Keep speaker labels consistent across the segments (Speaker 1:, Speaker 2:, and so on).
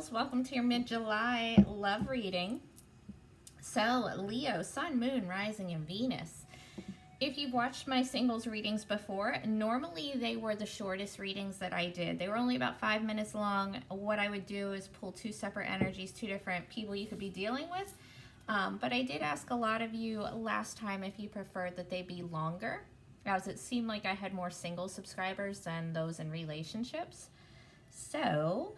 Speaker 1: singles, welcome to your mid-July love reading. So, Leo, Sun, Moon, Rising, and Venus. If you've watched my singles readings before, normally they were the shortest readings that I did. They were only about 5 minutes long. What I would do is pull two separate energies, two different people you could be dealing with. But I did ask a lot of you last time if you preferred that they be longer, as it seemed like I had more single subscribers than those in relationships. So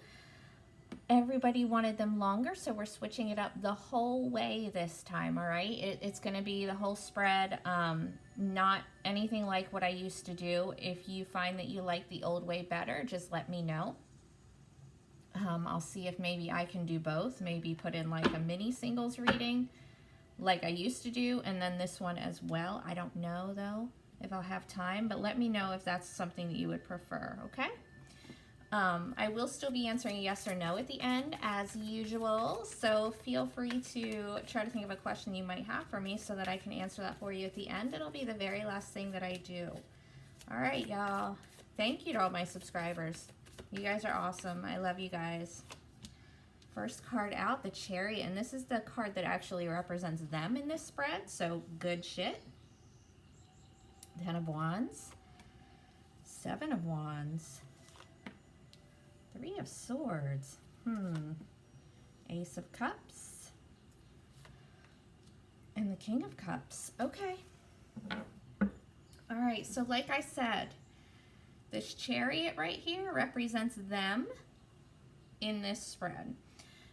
Speaker 1: everybody wanted them longer, so we're switching it up the whole way this time, all right? It's going to be the whole spread, not anything like what I used to do. If you find that you like the old way better, just let me know. I'll see if maybe I can do both, maybe put in like a mini singles reading like I used to do, and then this one as well. I don't know, though, if I'll have time, but let me know if that's something that you would prefer, okay? I will still be answering yes or no at the end, as usual, so feel free to try to think of a question you might have for me so that I can answer that for you at the end. It'll be the very last thing that I do. All right, y'all. Thank you to all my subscribers. You guys are awesome. I love you guys. First card out, the Chariot, and this is the card that actually represents them in this spread, so good shit. Ten of Wands, Seven of Wands, Three of Swords, Ace of Cups, and the King of Cups. Okay. All right, so like I said, this Chariot right here represents them in this spread.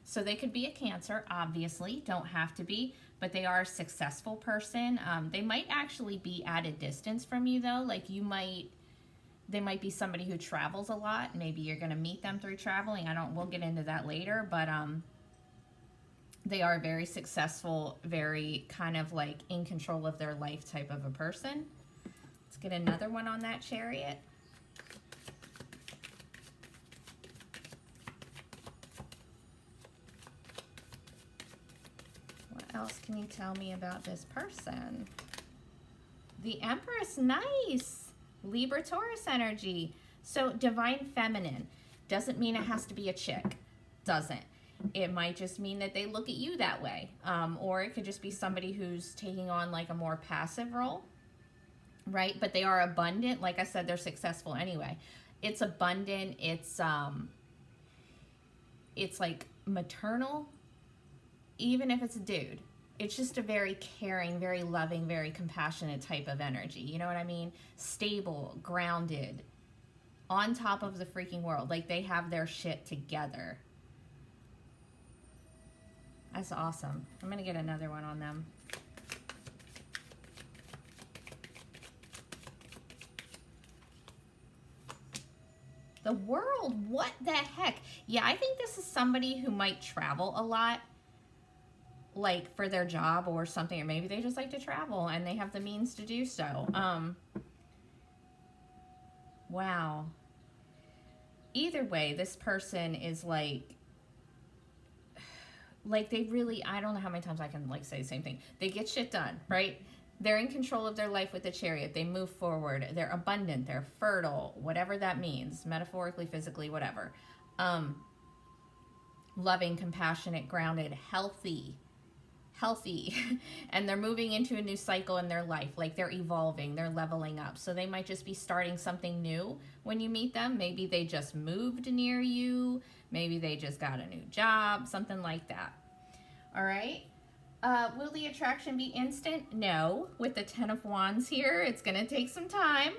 Speaker 1: So they could be a Cancer, obviously, don't have to be, but they are a successful person. They might actually be at a distance from you, though. Like they might be somebody who travels a lot. Maybe you're going to meet them through traveling. We'll get into that later, but they are very successful, very kind of like in control of their life type of a person. Let's get another one on that Chariot. What else can you tell me about this person? The Empress, nice. Libra, Taurus energy. So divine feminine doesn't mean it has to be a chick. Doesn't. It might just mean that they look at you that way. Or it could just be somebody who's taking on like a more passive role, right? But they are abundant. Like I said, they're successful anyway. It's abundant. It's like maternal, even if it's a dude. It's just a very caring, very loving, very compassionate type of energy. You know what I mean? Stable, grounded, on top of the freaking world. Like they have their shit together. That's awesome. I'm going to get another one on them. The World, what the heck? Yeah, I think this is somebody who might travel a lot, like for their job or something, or maybe they just like to travel and they have the means to do so. Wow. Either way, this person is like they really, I don't know how many times I can like say the same thing. They get shit done, right? They're in control of their life with the Chariot. They move forward. They're abundant. They're fertile, whatever that means, metaphorically, physically, whatever. Loving, compassionate, grounded, healthy, and they're moving into a new cycle in their life. Like they're evolving, they're leveling up. So they might just be starting something new when you meet them. Maybe they just moved near you. Maybe they just got a new job, something like that. All right. Will the attraction be instant? No. With the Ten of Wands here, it's going to take some time.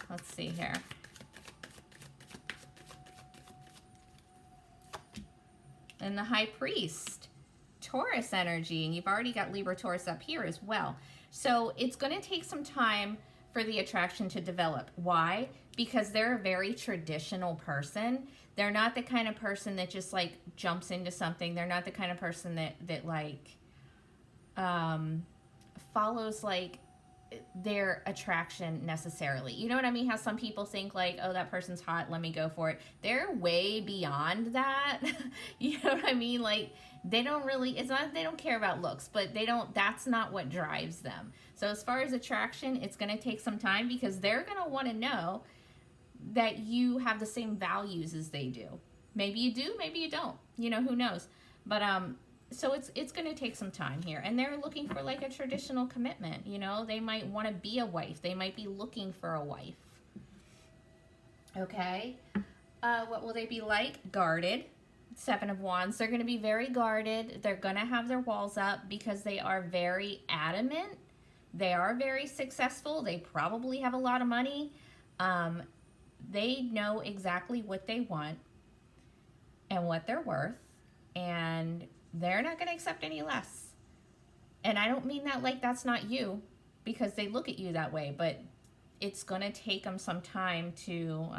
Speaker 1: Let's see here. And the High Priest, Taurus energy, and you've already got Libra, Taurus up here as well. So it's going to take some time for the attraction to develop. Why? Because they're a very traditional person. They're not the kind of person that just like jumps into something. They're not the kind of person that like follows like their attraction necessarily. You know what I mean? How some people think like, oh, that person's hot, let me go for it. They're way beyond that. You know what I mean? Like they don't really, it's not, they don't care about looks, but that's not what drives them. So as far as attraction, it's going to take some time because they're going to want to know that you have the same values as they do. Maybe you do, maybe you don't. You know, who knows? But so it's going to take some time here. And they're looking for like a traditional commitment, you know? They might want to be a wife. They might be looking for a wife. Okay? What will they be like? Guarded. Seven of Wands. They're going to be very guarded. They're going to have their walls up because they are very adamant. They are very successful. They probably have a lot of money. They know exactly what they want and what they're worth, and they're not going to accept any less. And I don't mean that like that's not you, because they look at you that way, but it's going to take them some time to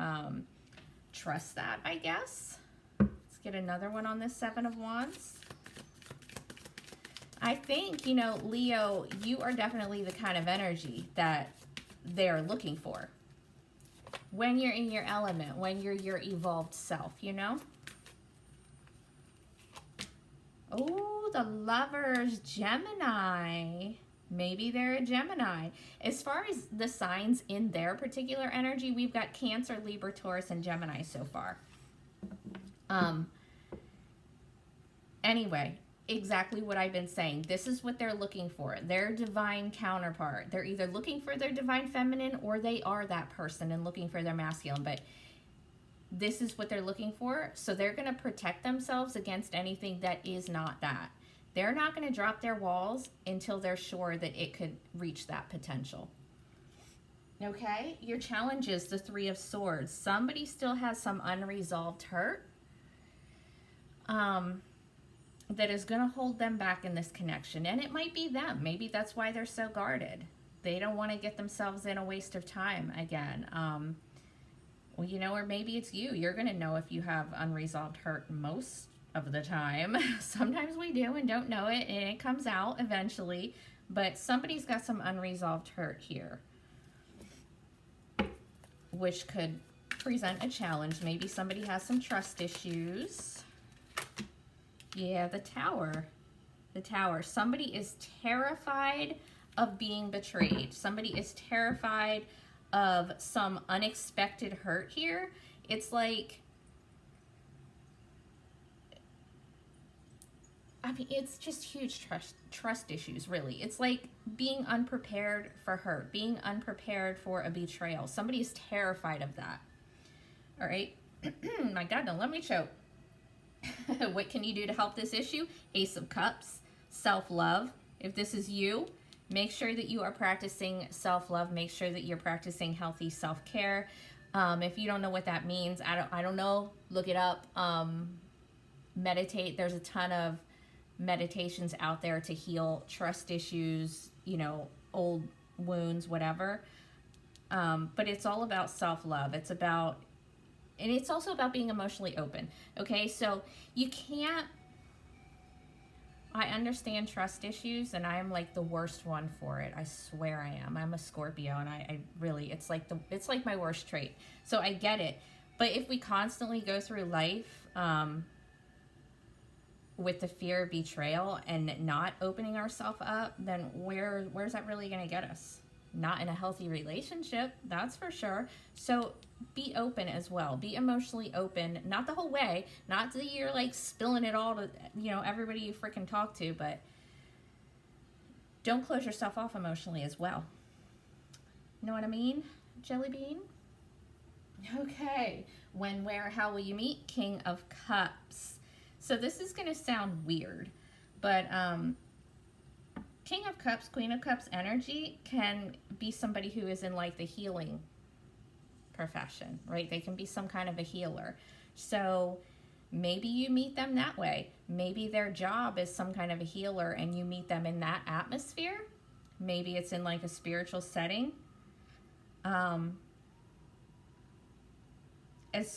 Speaker 1: trust that, I guess. Let's get another one on this Seven of Wands. I think, you know, Leo, you are definitely the kind of energy that they're looking for when you're in your element, when you're your evolved self, you know? Oh, the Lovers, Gemini. Maybe they're a Gemini. As far as the signs in their particular energy, we've got Cancer, Libra, Taurus, and Gemini so far. Anyway, exactly what I've been saying. This is what they're looking for. Their divine counterpart. They're either looking for their divine feminine or they are that person and looking for their masculine. But this is what they're looking for. So they're going to protect themselves against anything that is not that. They're not going to drop their walls until they're sure that it could reach that potential. Okay? Your challenge is the Three of Swords. Somebody still has some unresolved hurt that is going to hold them back in this connection. And it might be them. Maybe that's why they're so guarded. They don't want to get themselves in a waste of time again. Well, you know, or maybe it's you. You're going to know if you have unresolved hurt most of the time. Sometimes we do and don't know it, and it comes out eventually. But somebody's got some unresolved hurt here, which could present a challenge. Maybe somebody has some trust issues. Yeah, the Tower. The Tower. Somebody is terrified of being betrayed. Somebody is terrified of some unexpected hurt here. It's like, I mean, it's just huge trust issues, really. It's like being unprepared for hurt, being unprepared for a betrayal. Somebody is terrified of that. All right. My God, don't let me choke. What can you do to help this issue? Ace of Cups, self-love. If this is you, make sure that you are practicing self-love. Make sure that you're practicing healthy self-care. If you don't know what that means, I don't know. Look it up. Meditate. There's a ton of meditations out there to heal trust issues, you know, old wounds, whatever. But it's all about self-love. It's about, and it's also about being emotionally open. Okay, so you can't, I understand trust issues, and I am like the worst one for it. I swear I am. I'm a Scorpio, and I really, it's like my worst trait. So I get it. But if we constantly go through life with the fear of betrayal and not opening ourselves up, then where's that really going to get us? Not in a healthy relationship, that's for sure. So be open as well. Be emotionally open, not the whole way, not that you're like spilling it all to, you know, everybody you freaking talk to, but don't close yourself off emotionally as well. Know what I mean, Jelly Bean? Okay, when, where, how will you meet? King of Cups. So this is going to sound weird, but King of Cups, Queen of Cups energy can be somebody who is in like the healing profession, right? They can be some kind of a healer. So maybe you meet them that way. Maybe their job is some kind of a healer and you meet them in that atmosphere. Maybe it's in like a spiritual setting. As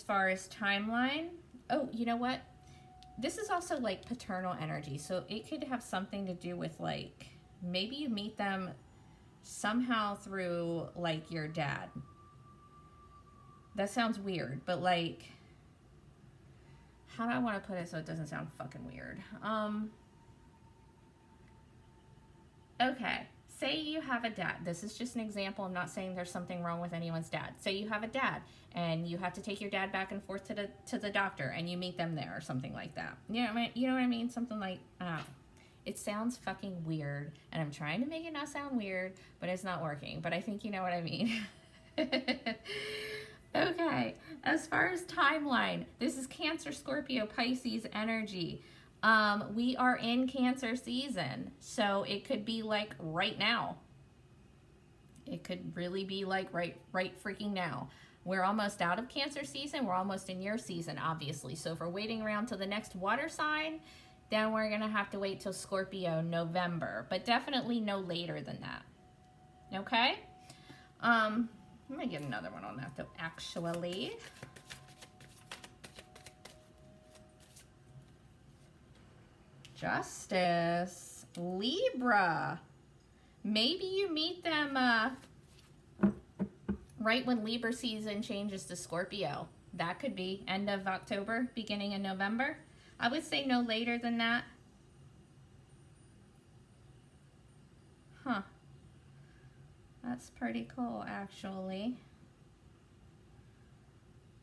Speaker 1: far as timeline, oh, you know what? This is also like paternal energy. So it could have something to do with like, maybe you meet them somehow through like your dad. That sounds weird, but like, how do I want to put it so it doesn't sound fucking weird? Okay, say you have a dad. This is just an example. I'm not saying there's something wrong with anyone's dad. Say you have a dad and you have to take your dad back and forth to the doctor and you meet them there or something like that. You know what I mean? Something like, it sounds fucking weird, and I'm trying to make it not sound weird, but it's not working. But I think you know what I mean. Okay, as far as timeline, this is Cancer, Scorpio, Pisces energy. We are in Cancer season, so it could be like right now. It could really be like right freaking now. We're almost out of Cancer season. We're almost in your season, obviously. So if we're waiting around till the next water sign, then we're gonna have to wait till Scorpio, November, but definitely no later than that. Okay? I'm gonna get another one on that though, actually. Justice, Libra. Maybe you meet them right when Libra season changes to Scorpio. That could be end of October, beginning of November. I would say no later than that. Huh. That's pretty cool, actually.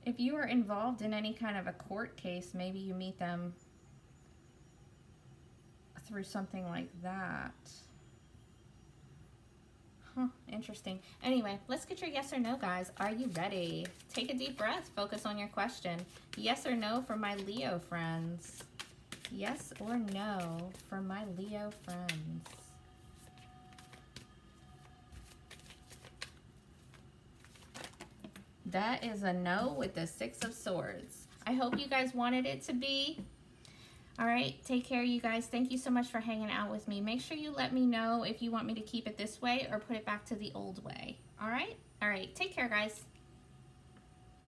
Speaker 1: If you are involved in any kind of a court case, maybe you meet them through something like that. Huh, interesting. Anyway, let's get your yes or no, guys. Are you ready? Take a deep breath. Focus on your question. Yes or no for my Leo friends. Yes or no for my Leo friends. That is a no with the Six of Swords. I hope you guys wanted it to be. All right, take care, you guys. Thank you so much for hanging out with me. Make sure you let me know if you want me to keep it this way or put it back to the old way. All right? All right, take care, guys.